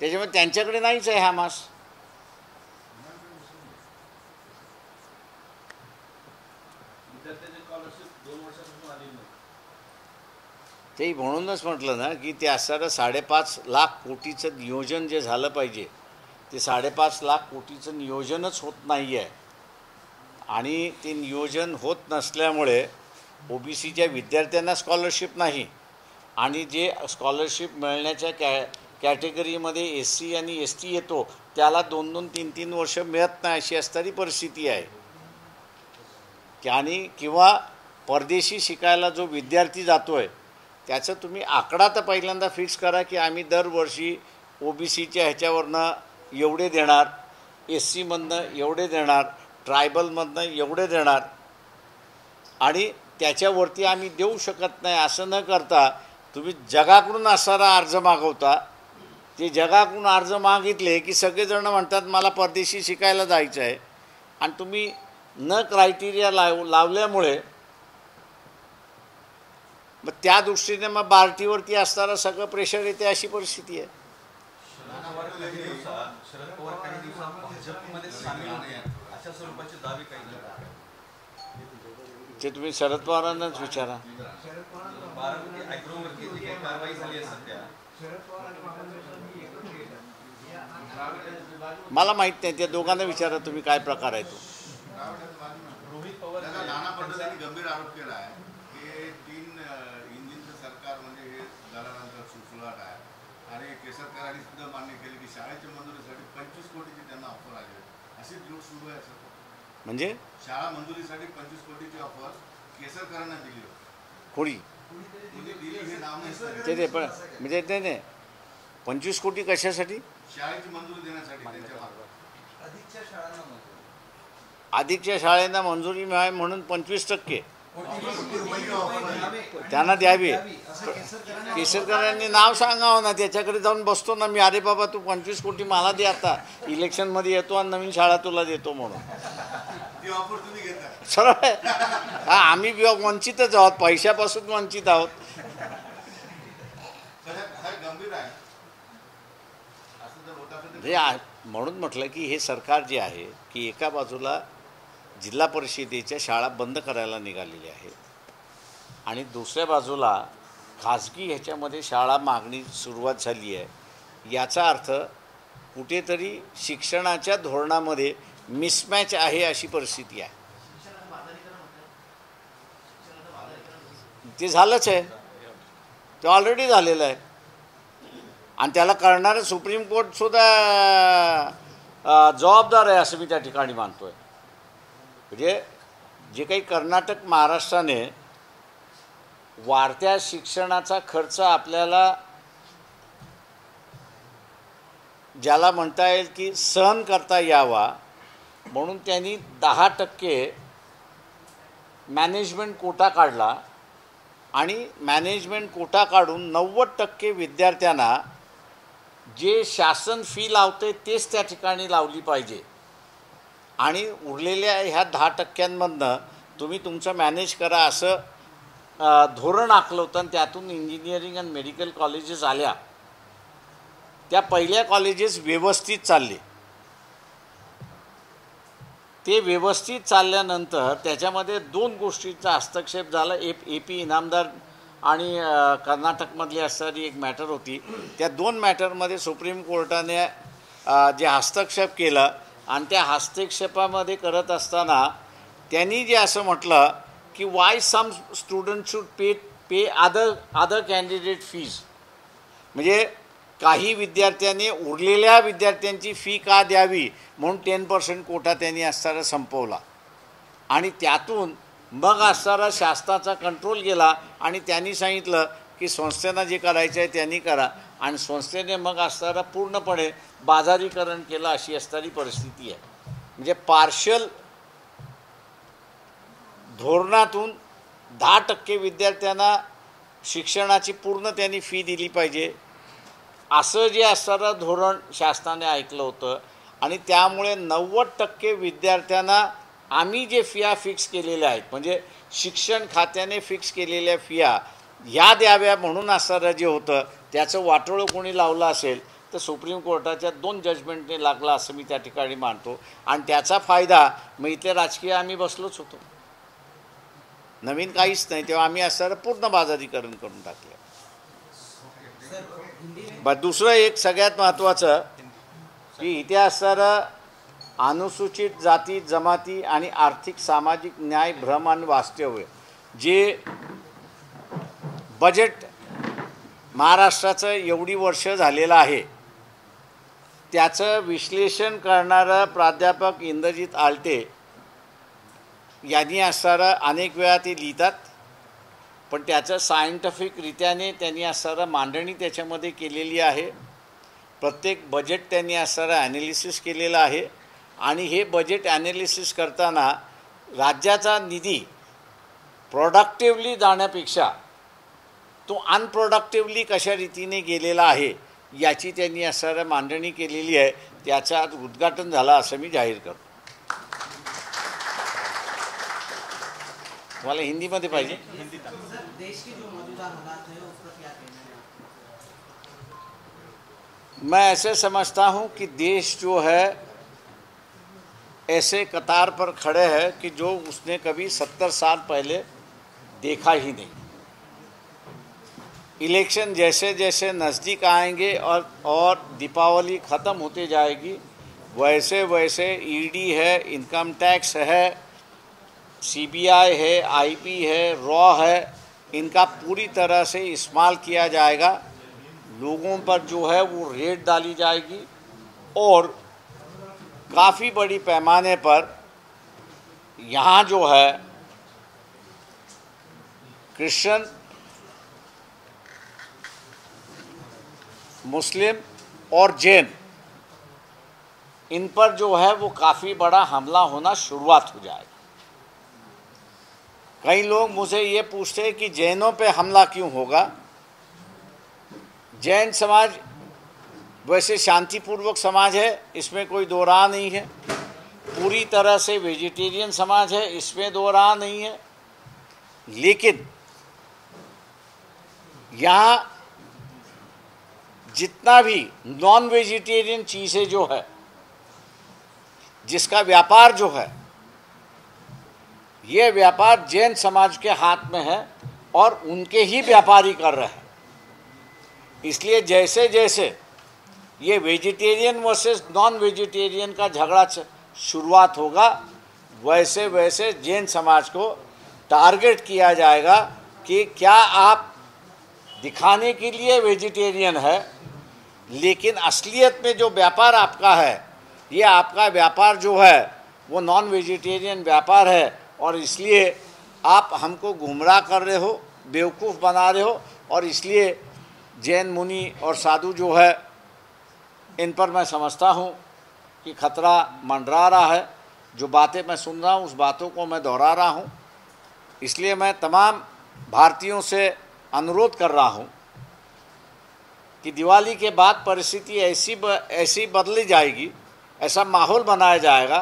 त्याच्यामुळे त्यांच्याकडे नाहीच आहे हा मास. ते म्हणूनच म्हटलं ना की ते असणारं 5.5 लाख कोटीचं नियोजन जे झालं पाहिजे ते 5.5 लाख कोटीचं नियोजनच होत नाही आहे. आणि ते नियोजन होत नसल्यामुळे ओबीसीच्या विद्यार्थ्यांना स्कॉलरशिप नाही आणि जे स्कॉलरशिप मिळण्याच्या कॅटेगरीमध्ये SC आणि ST येतो त्याला 2-2, 3-3 वर्ष मिळत नाही, अशी असणारी परिस्थिती आहे. आणि किंवा परदेशी शिकायला जो विद्यार्थी जातो आहे त्याचं तुम्ही आकडा तर पहिल्यांदा फिक्स करा की आम्ही दरवर्षी ओबीसीच्या ह्याच्यावरनं एवढे देणार, SCमधनं एवढे देणार, ट्रायबलमधनं एवढे देणार आणि त्याच्यावरती आम्ही देऊ शकत नाही असं न करता तुम्ही जगाकडून असणारा अर्ज मागवता. ते जगाकडून अर्ज मागितले की सगळेजण म्हणतात मला परदेशी शिकायला जायचं आहे आणि तुम्ही न क्रायटेरिया लावल्यामुळे मग त्या दृष्टीने मग बार्टीवरती असणारं सगळं प्रेशर येते, अशी परिस्थिती आहे. शरद पवार काही दिवसात भाजपमध्ये सामील होणे अशा स्वरूपाचे दावे काही ते तुम्ही शरद पवारांनाच विचारा. बारामती ॲग्रोवरती जी काही कारवाई झाली आहे सध्या, मला माहीत नाही, त्या दोघांना विचारा तुम्ही काय प्रकार आहे तो. रोहित पवार नाना पटोलेंनी गंभीर आरोप केला आहे की 3 इंजिनचं सरकार म्हणजे हे दलालांचा सुसुलाट आहे आणि केसरकरांनी सुद्धा मान्य केले की शाळेच्या मंजुरीसाठी 25 कोटीची त्यांना ऑफर आली, अशीच लूट सुरू आहे. म्हणजे शाळा मंजुरीसाठी 25 कोटीची ऑफर केसरकरांना दिली होती. कोणी दिली हे नाव नाही ते पण म्हणजे ते नाही 25 कोटी कशासाठी? शाळेची मंजुरी देण्यासाठी त्यांच्या मार्फत अधिकच्या शाळेंना मंजुरी मिळावी म्हणून 25% त्यांना द्यावी. केसरकरांनी नाव सांगावं ना, त्याच्याकडे जाऊन बसतो ना मी, अरे बाबा तू 25 कोटी मला दे, आता इलेक्शनमध्ये येतो आणि नवीन शाळा तुला देतो म्हणून. सरळ आहे. हा, आम्ही वंचितच आहोत, पैशापासून वंचित आहोत. म्हणून म्हटलं की हे सरकार जे आहे की एका बाजूला जिल्हा परिषदेच्या शाळा बंद करायला निघालेली आहे आणि दुसऱ्या बाजूला खाजगी ह्याच्यामध्ये शाळा मागणी सुरुवात झाली आहे. याचा अर्थ कुठेतरी शिक्षणाच्या धोरणामध्ये मिसमॅच आहे अशी परिस्थिती आहे. ते झालंच आहे, ते ऑलरेडी झालेलं आहे आणि त्याला करणारं सुप्रीम कोर्टसुद्धा जबाबदार आहे असं मी त्या ठिकाणी मानतो आहे. म्हणजे जे काही कर्नाटक महाराष्ट्राने वाढत्या शिक्षणाचा खर्च आपल्याला ज्याला म्हणता येईल की सहन करता यावा म्हणून त्यांनी 10% मॅनेजमेंट कोटा काढला आणि मॅनेजमेंट कोटा काढून 90% विद्यार्थ्यांना जे शासन फी लावते तेच त्या ठिकाणी लावली पाहिजे आणि उरलेल्या ह्या 10%मधनं तुम्ही तुमचं मॅनेज करा असं धोरण आखलं होतं. आणि त्यातून इंजिनिअरिंग आणि मेडिकल कॉलेजेस आल्या. त्या पहिल्या कॉलेजेस व्यवस्थित चालले. ते व्यवस्थित चालल्यानंतर त्याच्यामध्ये 2 गोष्टींचा हस्तक्षेप झाला. AP इनामदार आणि कर्नाटकमधली असणारी एक मॅटर होती. त्या 2 मॅटरमध्ये सुप्रीम कोर्टाने जे हस्तक्षेप केलं आणि त्या हस्तक्षेपामध्ये करत असताना त्यांनी जे असं म्हटलं की why some student should pay other candidate fees. म्हणजे काही विद्यार्थ्यांनी उरलेल्या विद्यार्थ्यांची फी का द्यावी म्हणून 10% कोटा त्यांनी असणारा संपवला आणि त्यातून मग असणारा शासनाचा कंट्रोल गेला आणि त्यांनी सांगितलं की संस्थेनं जे करायचं आहे त्यांनी करा आणि संस्थेने मग असणारा पूर्णपणे बाजारीकरण केलं अशी असणारी परिस्थिती आहे. म्हणजे पार्शल धोरणातून 10% विद्यार्थ्यांना शिक्षणाची पूर्ण त्यांनी फी दिली पाहिजे असं जे असणारं धोरण शासनाने ऐकलं होतं आणि त्यामुळे 90% विद्यार्थ्यांना आम्ही जे फिया फिक्स केलेल्या आहेत म्हणजे शिक्षण खात्याने फिक्स केलेल्या फिया ह्या द्याव्या म्हणून असणारं जे होतं त्याचं वाटोळं कोणी लावलं असेल तर सुप्रीम कोर्टाच्या 2 जजमेंटने लागला असं मी त्या ठिकाणी मानतो. आणि त्याचा फायदा मग इथले राजकीय आम्ही बसलोच होतो. नवीन काहीच नाही. तेव्हा आम्ही असणारं पूर्ण बाजारीकरण करून टाकलं. दुसरं एक सगळ्यात महत्त्वाचं की इथे असणारं अनुसूचित जाती जमाती आणि आर्थिक सामाजिक न्याय भ्रम आणि वास्तव्य जे बजेट महाराष्ट्राचं एवढी वर्ष झालेलं आहे त्याचं विश्लेषण करणारं प्राध्यापक इंद्रजित आलटे यांनी असणारं अनेक वेळा ते लिहितात पण त्याचं सायंटिफिकरित्याने त्यांनी असणारं मांडणी त्याच्यामध्ये केलेली आहे. प्रत्येक बजेट त्यांनी असणारं ॲनालिसिस केलेलं आहे आणि हे बजेट ॲनालिसिस करताना राज्याचा निधी प्रोडक्टिव्हली जाण्यापेक्षा तो अनप्रोडक्टिव्हली कशा रीतीने गेलेला आहे याची त्यांनी असणारं मांडणी केलेली आहे. त्याचं आज उद्घाटन झालं असं मी जाहीर करतो. तुम्हाला हिंदीमध्ये पाहिजे? मैं ऐसे समझता हूँ कि देश जो है ऐसे कतार पर खड़े हैं कि जो उसने कभी 70 साल पहले देखा ही नहीं. इलेक्शन जैसे जैसे नज़दीक आएंगे और दीपावली ख़त्म होते जाएगी वैसे वैसे ईडी है, इनकम टैक्स है, CBI है, IP है, रॉ है, इनका पूरी तरह से इस्तेमाल किया जाएगा. लोगों पर जो है वो रेट डाली जाएगी और काफ़ी बड़ी पैमाने पर यहाँ जो है क्रिश्चियन, मुस्लिम और जैन इन पर जो है वो काफ़ी बड़ा हमला होना शुरुआत हो जाएगा. कई लोग मुझे ये पूछते हैं कि जैनों पे हमला क्यों होगा. जैन समाज वैसे शांतिपूर्वक समाज है, इसमें कोई दो राह नहीं है. पूरी तरह से वेजिटेरियन समाज है, इसमें दो राह नहीं है. लेकिन यहाँ जितना भी नॉन वेजिटेरियन चीज़ें जो है जिसका व्यापार जो है ये व्यापार जैन समाज के हाथ में है और उनके ही व्यापारी कर रहे हैं. इसलिए जैसे जैसे ये वेजिटेरियन वर्सेस नॉन वेजिटेरियन का झगड़ा शुरुआत होगा। वैसे वैसे जैन समाज को टारगेट किया जाएगा कि क्या आप दिखाने के लिए वेजिटेरियन है, लेकिन असलियत में जो व्यापार आपका है, ये आपका व्यापार जो है वो नॉन वेजिटेरियन व्यापार है, और इसलिए आप हमको गुमराह कर रहे हो, बेवकूफ़ बना रहे हो। और इसलिए जैन मुनि और साधु जो है, इन पर मैं समझता हूँ कि खतरा मंडरा रहा है। जो बातें मैं सुन रहा हूँ उस बातों को मैं दोहरा रहा हूँ। इसलिए मैं तमाम भारतीयों से अनुरोध कर रहा हूँ कि दिवाली के बाद परिस्थिति ऐसी बदली जाएगी, ऐसा माहौल बनाया जाएगा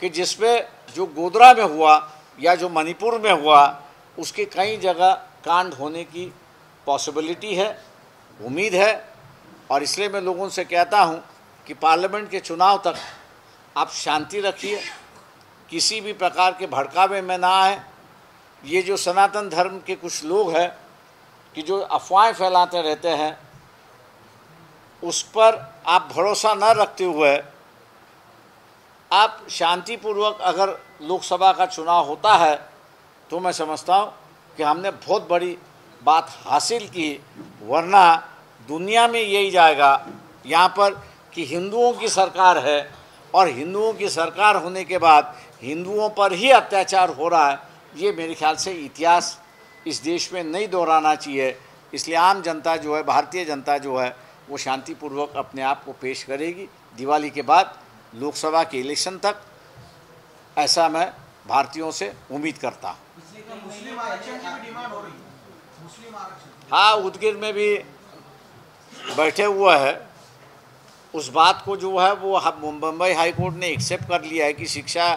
कि जिसमें जो गोधरा में हुआ या जो मणिपुर में हुआ, उसके कई जगह कांड होने की पॉसिबिलिटी है, उम्मीद है। और इसलिए मैं लोगों से कहता हूं कि पार्लियामेंट के चुनाव तक आप शांति रखिए, किसी भी प्रकार के भड़कावे में ना आए। ये जो सनातन धर्म के कुछ लोग हैं कि जो अफवाहें फैलाते रहते हैं, उस पर आप भरोसा न रखते हुए आप शांतिपूर्वक, अगर लोकसभा का चुनाव होता है तो मैं समझता हूँ कि हमने बहुत बड़ी बात हासिल की। वरना दुनिया में यही जाएगा यहाँ पर कि हिंदुओं की सरकार है, और हिंदुओं की सरकार होने के बाद हिंदुओं पर ही अत्याचार हो रहा है। ये मेरे ख्याल से इतिहास इस देश में नहीं दोहराना चाहिए। इसलिए आम जनता जो है, भारतीय जनता जो है, वो शांतिपूर्वक अपने आप को पेश करेगी दिवाली के बाद लोकसभा के इलेक्शन तक। ऐसा मैं भारतीयों से उम्मीद करता हूँ। मुस्लिम आरक्षण की भी डिमांड हो रही है, मुस्लिम आरक्षण। हाँ, उदगिर में भी बैठे हुआ है। उस बात को जो है वो मुंबई हाई कोर्ट ने एक्सेप्ट कर लिया है कि शिक्षा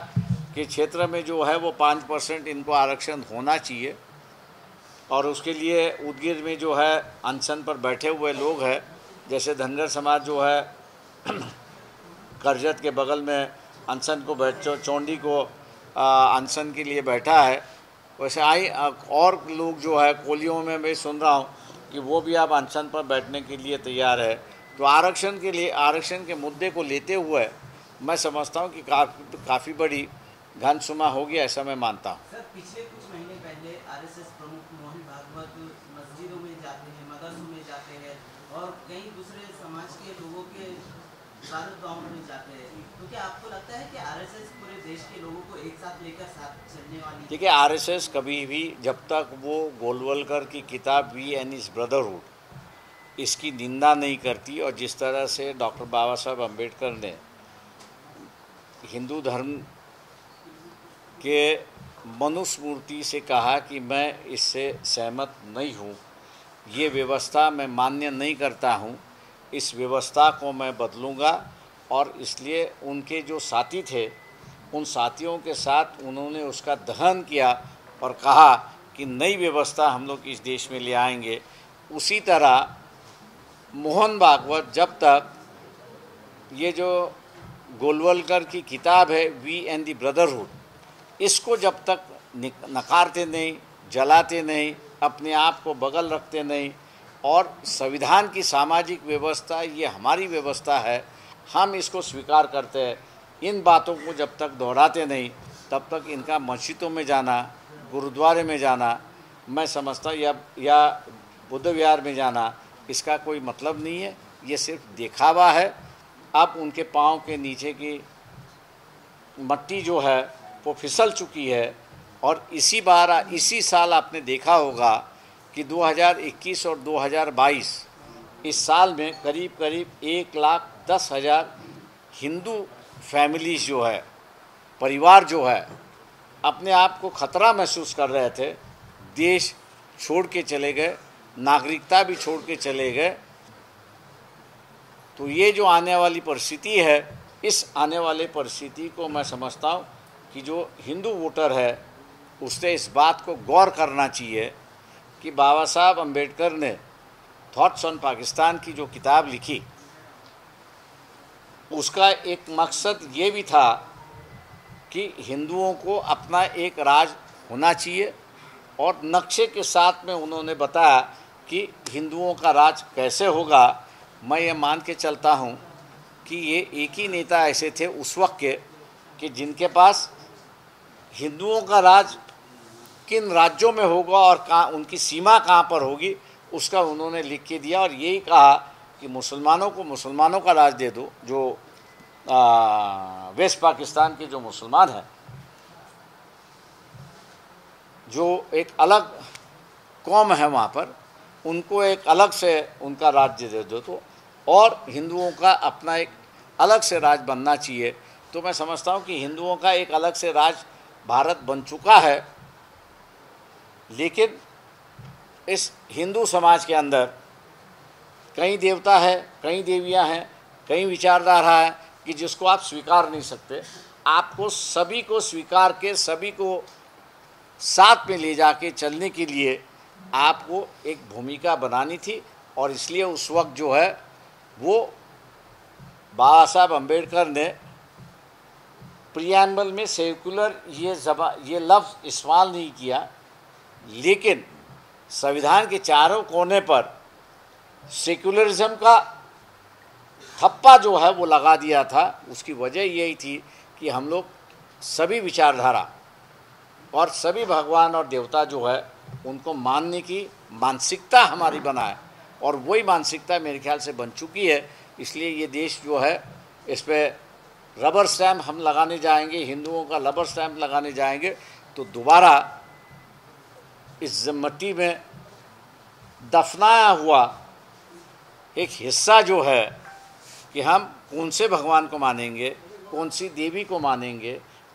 के क्षेत्र में जो है वो 5% इनको आरक्षण होना चाहिए। और उसके लिए उदगिर में जो है अनशन पर बैठे हुए लोग हैं, जैसे धनगर समाज जो है करजत के बगल में अनशन को चौंडी को अनशन के लिए बैठा है। वैसे और लोग जो है कोलियों में मैं सुन रहा हूँ कि वो भी अब अनशन पर बैठने के लिए तैयार है। तो आरक्षण के मुद्दे को लेते हुए मैं समझता हूँ कि काफ़ी बड़ी घनसुमा होगी, ऐसा मैं मानता हूँ। सर, पिछले कुछ महीने पहले आरएसएस प्रमुख मोहन भागवत मस्जिदों में जाते हैं, मदरसों में जाते हैं और कई दूसरे समाज के लोगों के गाँव में जाते हैं। तो क्या आपको लगता है कि आरएसएस पूरे देश के लोगों को एक साथ लेकर साथ चलने वाली? देखिए, आरएसएस कभी भी, जब तक वो गोलवलकर की किताब वी एंड हिज ब्रदरहुड इसकी निंदा नहीं करती, और जिस तरह से डॉक्टर बाबा साहब अम्बेडकर ने हिंदू धर्म के मनुस्मृति से कहा कि मैं इससे सहमत नहीं हूँ, ये व्यवस्था मैं मान्य नहीं करता हूँ, इस व्यवस्था को मैं बदलूँगा। और इसलिए उनके जो साथी थे, उन साथियों के साथ उन्होंने उसका दहन किया और कहा कि नई व्यवस्था हम लोग इस देश में ले आएंगे। उसी तरह मोहन भागवत जब तक ये जो गोलवलकर की किताब है वी एंड द ब्रदरहुड, इसको जब तक नकारते नहीं, जलाते नहीं, अपने आप को बगल रखते नहीं, और संविधान की सामाजिक व्यवस्था ये हमारी व्यवस्था है, हम इसको स्वीकार करते हैं, इन बातों को जब तक दोहराते नहीं, तब तक इनका मस्जिदों में जाना, गुरुद्वारे में जाना, मैं समझता या बुद्ध विहार में जाना, इसका कोई मतलब नहीं है। ये सिर्फ दिखावा है। अब उनके पाँव के नीचे की मट्टी जो है वो फिसल चुकी है। और इसी साल आपने देखा होगा कि 2021 और 2022 इस साल में करीब 1,10,000 हिंदू फैमिलीज जो है, परिवार जो है, अपने आप को खतरा महसूस कर रहे थे, देश छोड़ के चले गए, नागरिकता भी छोड़ के चले गए। तो ये जो आने वाली परिस्थिति है, इस आने वाली परिस्थिति को मैं समझता हूँ कि जो हिंदू वोटर है उसने इस बात को गौर करना चाहिए कि बाबा साहब अम्बेडकर ने थॉट्स ऑन पाकिस्तान की जो किताब लिखी, उसका एक मकसद ये भी था कि हिंदुओं को अपना एक राज होना चाहिए, और नक्शे के साथ में उन्होंने बताया कि हिंदुओं का राज कैसे होगा। मैं ये मान के चलता हूँ कि ये एक ही नेता ऐसे थे उस वक्त के कि जिनके पास हिंदुओं का राज किन राज्यों में होगा और कहाँ उनकी सीमा कहाँ पर होगी उसका उन्होंने लिख के दिया, और यही कहा कि मुसलमानों को मुसलमानों का राज दे दो। जो वेस्ट पाकिस्तान के जो मुसलमान हैं, जो एक अलग कौम है वहाँ पर, उनको एक अलग से उनका राज्य दे दो तो, और हिंदुओं का अपना एक अलग से राज बनना चाहिए। तो मैं समझता हूँ कि हिंदुओं का एक अलग से राज भारत बन चुका है, लेकिन इस हिंदू समाज के अंदर कई देवता है, कई देवियां हैं, कई विचारधारा है कि जिसको आप स्वीकार नहीं सकते। आपको सभी को स्वीकार के सभी को साथ में ले जाके चलने के लिए आपको एक भूमिका बनानी थी, और इसलिए उस वक्त जो है वो बाबा साहब अम्बेडकर ने प्रियम्बल में सेकुलर ये लफ्ज़ इस्तेमाल नहीं किया, लेकिन संविधान के चारों कोने पर सेकुलरिज्म का ठप्पा जो है वो लगा दिया था। उसकी वजह यही थी कि हम लोग सभी विचारधारा और सभी भगवान और देवता जो है उनको मानने की मानसिकता हमारी बनाए, और वही मानसिकता मेरे ख्याल से बन चुकी है। इसलिए ये देश जो है इस पर रबर स्टैम्प हम लगाने जाएंगे, हिंदुओं का रबर स्टैम्प लगाने जाएंगे तो दोबारा इस मिट्टी में दफनाया हुआ एक हिस्सा जो है कि हम कौन से भगवान को मानेंगे, कौन सी देवी को मानेंगे,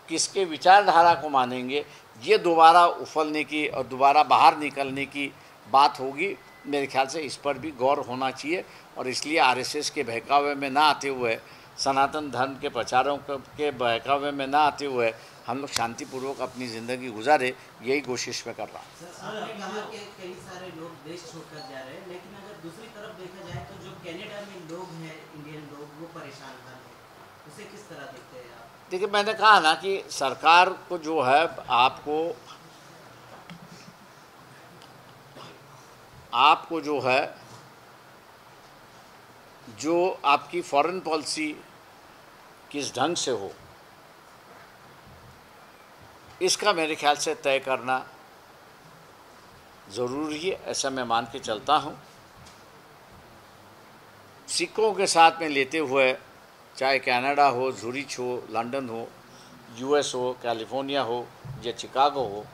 किसके विचारधारा को मानेंगे, ये दोबारा उफलने की और दोबारा बाहर निकलने की बात होगी। मेरे ख्याल से इस पर भी गौर होना चाहिए, और इसलिए आरएसएस के बहकावे में ना आते हुए, सनातन धर्म के प्रचारों के बहकावे में ना आते हुए हम लोग शांतिपूर्वक अपनी ज़िंदगी गुजारे, यही कोशिश में कर रहा हूँ। आपने कहा कि कई सारे लोग देश छोड़कर जा रहे हैं, लेकिन अगर दूसरी तरफ देखा जाए तो जो कनाडा में लोग हैं, इंडियन लोग, वो परेशान कर रहे हैं, उसे किस तरह देखते हैं आप? देखिए, मैंने कहा ना कि सरकार को जो है आपको जो है जो आपकी फॉरेन पॉलिसी किस ढंग से हो, इसका मेरे ख्याल से तय करना ज़रूरी है, ऐसा मैं मान के चलता हूँ। सिखों के साथ में लेते हुए, चाहे कनाडा हो, ज़ूरिच हो, लंदन हो, यूएस हो, कैलिफोर्निया हो या चिकागो हो,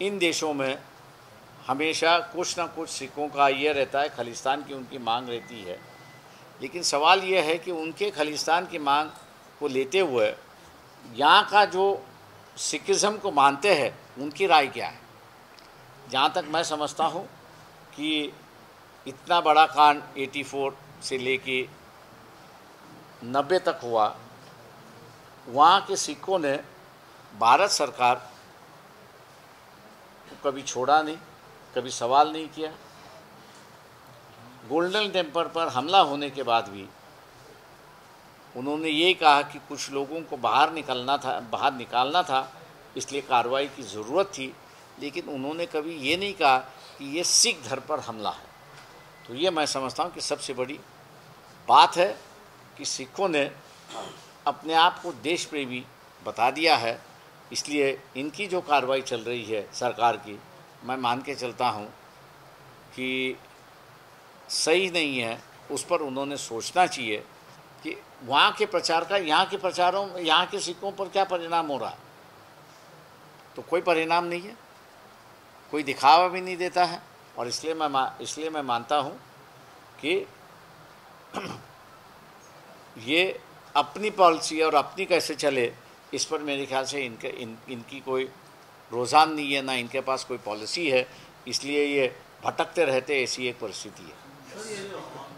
इन देशों में हमेशा कुछ ना कुछ सिखों का ये रहता है, खालिस्तान की उनकी मांग रहती है। लेकिन सवाल ये है कि उनके खालिस्तान की मांग को लेते हुए यहाँ का जो सिखिज़्म को मानते हैं उनकी राय क्या है। जहाँ तक मैं समझता हूँ कि इतना बड़ा कांड 84 से लेके 90 तक हुआ, वहाँ के सिखों ने भारत सरकार को कभी छोड़ा नहीं, कभी सवाल नहीं किया। गोल्डन टेम्पल पर हमला होने के बाद भी उन्होंने ये कहा कि कुछ लोगों को बाहर निकालना था, इसलिए कार्रवाई की ज़रूरत थी, लेकिन उन्होंने कभी ये नहीं कहा कि ये सिख धर्म पर हमला है। तो ये मैं समझता हूँ कि सबसे बड़ी बात है कि सिखों ने अपने आप को देश प्रेमी बता दिया है। इसलिए इनकी जो कार्रवाई चल रही है सरकार की, मैं मान के चलता हूँ कि सही नहीं है। उस पर उन्होंने सोचना चाहिए कि वहाँ के प्रचार का यहाँ के सिखों पर क्या परिणाम हो रहा है। तो कोई परिणाम नहीं है, कोई दिखावा भी नहीं देता है, और इसलिए मैं मानता हूँ कि ये अपनी पॉलिसी और अपनी कैसे चले, इस पर मेरे ख्याल से इनकी कोई रुझान नहीं है, ना इनके पास कोई पॉलिसी है, इसलिए ये भटकते रहते, ऐसी एक परिस्थिति है। सर, ये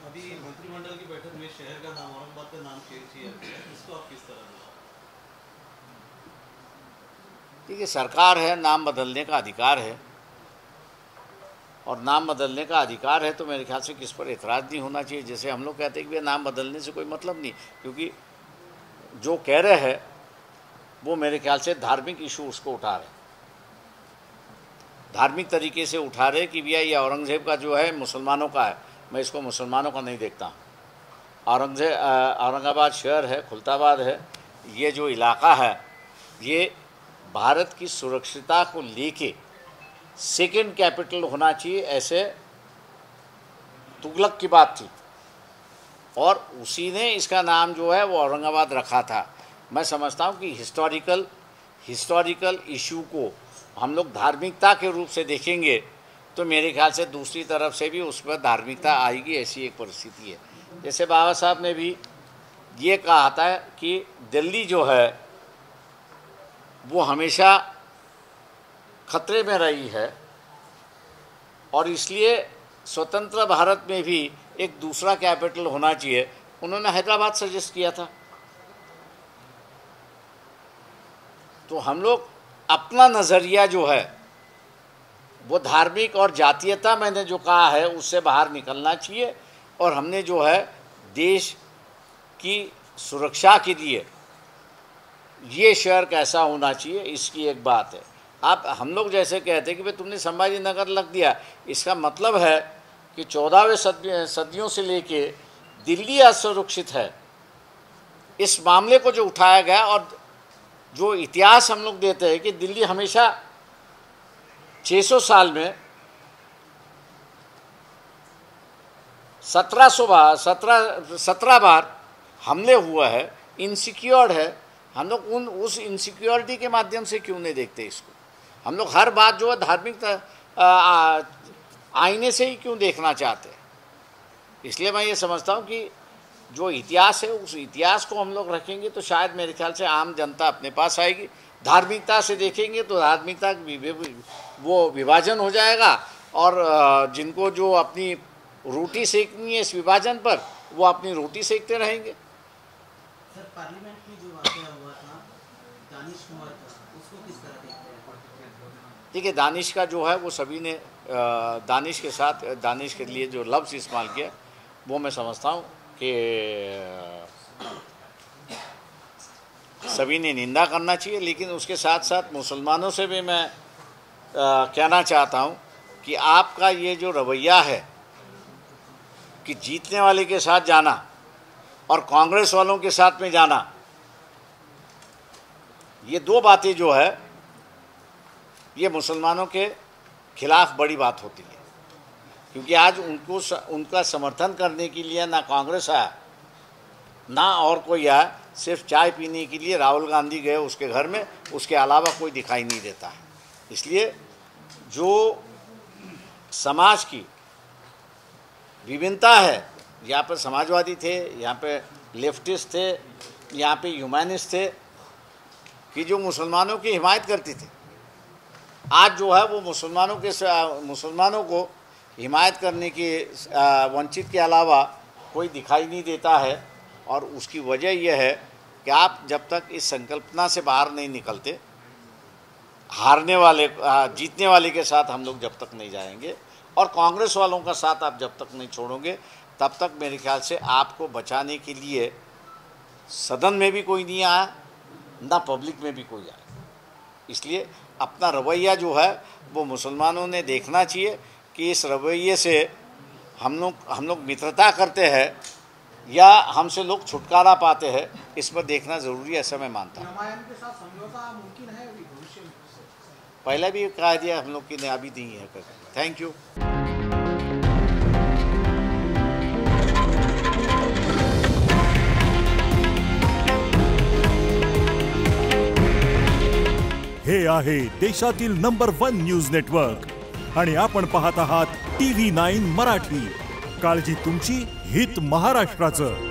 अभी मंत्रिमंडल की बैठक में शहर का नाम, औरंगाबाद का नाम चेंज किया, इसको आप किस तरह देखते हैं? देखिए, सरकार है, नाम बदलने का अधिकार है, और नाम बदलने का अधिकार है तो मेरे ख्याल से किस पर एतराज़ नहीं होना चाहिए। जैसे हम लोग कहते हैं कि भैया नाम बदलने से कोई मतलब नहीं, क्योंकि जो कह रहे हैं वो मेरे ख्याल से धार्मिक इशू उसको उठा रहे, धार्मिक तरीके से उठा रहे कि भैया ये औरंगज़ेब का जो है मुसलमानों का है, मैं इसको मुसलमानों का नहीं देखता हूँ। औरंगाबाद शहर है, खुलताबाद है, ये जो इलाका है ये भारत की सुरक्षिता को लेके सेकंड कैपिटल होना चाहिए, ऐसे तुगलक की बात थी और उसी ने इसका नाम जो है वो औरंगाबाद रखा था। मैं समझता हूँ कि हिस्टोरिकल इशू को हम लोग धार्मिकता के रूप से देखेंगे तो मेरे ख्याल से दूसरी तरफ से भी उस पर धार्मिकता आएगी, ऐसी एक परिस्थिति है। जैसे बाबा साहब ने भी ये कहा था कि दिल्ली जो है वो हमेशा खतरे में रही है और इसलिए स्वतंत्र भारत में भी एक दूसरा कैपिटल होना चाहिए। उन्होंने हैदराबाद सजेस्ट किया था। तो हम लोग अपना नज़रिया जो है वो धार्मिक और जातीयता मैंने जो कहा है उससे बाहर निकलना चाहिए और हमने जो है देश की सुरक्षा के लिए ये शहर कैसा होना चाहिए इसकी एक बात है। आप हम लोग जैसे कहते हैं कि भाई तुमने संभाजी नगर लग दिया, इसका मतलब है कि 14वें सदियों से लेके दिल्ली असुरक्षित है। इस मामले को जो उठाया गया और जो इतिहास हम लोग देते हैं कि दिल्ली हमेशा 600 साल में 17 बार हमले हुआ है, इनसिक्योर्ड है। हम लोग उस इनसिक्योरिटी के माध्यम से क्यों नहीं देखते इसको? हम लोग हर बात जो है धार्मिक आईने से ही क्यों देखना चाहते हैं? इसलिए मैं ये समझता हूँ कि जो इतिहास है उस इतिहास को हम लोग रखेंगे तो शायद मेरे ख्याल से आम जनता अपने पास आएगी। धार्मिकता से देखेंगे तो धार्मिकता वो विभाजन हो जाएगा और जिनको जो अपनी रोटी सेकनी है इस विभाजन पर वो अपनी रोटी सेकते रहेंगे। सर, पार्लियामेंट में जो वाकया हुआ था दानिश कुमार का, उसको किस तरह देखते हैं? देखिए, दानिश का जो है वो सभी ने दानिश के साथ दानिश के लिए जो लफ्ज़ इस्तेमाल किया वो मैं समझता हूँ कि सभी ने निंदा करना चाहिए। लेकिन उसके साथ साथ मुसलमानों से भी मैं कहना चाहता हूँ कि आपका ये जो रवैया है कि जीतने वाले के साथ जाना और कांग्रेस वालों के साथ में जाना, ये दो बातें जो है ये मुसलमानों के खिलाफ बड़ी बात होती है। क्योंकि आज उनका समर्थन करने के लिए ना कांग्रेस आया ना और कोई आया, सिर्फ चाय पीने के लिए राहुल गांधी गए उसके घर में, उसके अलावा कोई दिखाई नहीं देता है। इसलिए जो समाज की विभिन्नता है, यहाँ पर समाजवादी थे, यहाँ पे लेफ्टिस्ट थे, यहाँ पे ह्यूमैनिस्ट थे कि जो मुसलमानों की हिमायत करती थी, आज जो है वो मुसलमानों को हिमायत करने के वंचित के अलावा कोई दिखाई नहीं देता है। और उसकी वजह यह है कि आप जब तक इस संकल्पना से बाहर नहीं निकलते, जीतने वाले के साथ हम लोग जब तक नहीं जाएंगे और कांग्रेस वालों का साथ आप जब तक नहीं छोड़ोगे, तब तक मेरे ख्याल से आपको बचाने के लिए सदन में भी कोई नहीं आया, ना पब्लिक में भी कोई आया। इसलिए अपना रवैया जो है वो मुसलमानों ने देखना चाहिए कि इस रवैये से हम लोग मित्रता करते हैं या हमसे लोग छुटकारा पाते हैं, इस पर देखना ज़रूरी है, ऐसा मैं मानता हूँ। रामायण के साथ समझौता मुमकिन है अभी भविष्य में? पहले भी कहा दिया हम लोग की अभी नहीं है। Thank you. हे आहे देशातील नंबर 1 न्यूज नेटवर्क आणि आपण पाहत आहात TV9 मराठी। काळजी तुमची, हित महाराष्ट्राचं।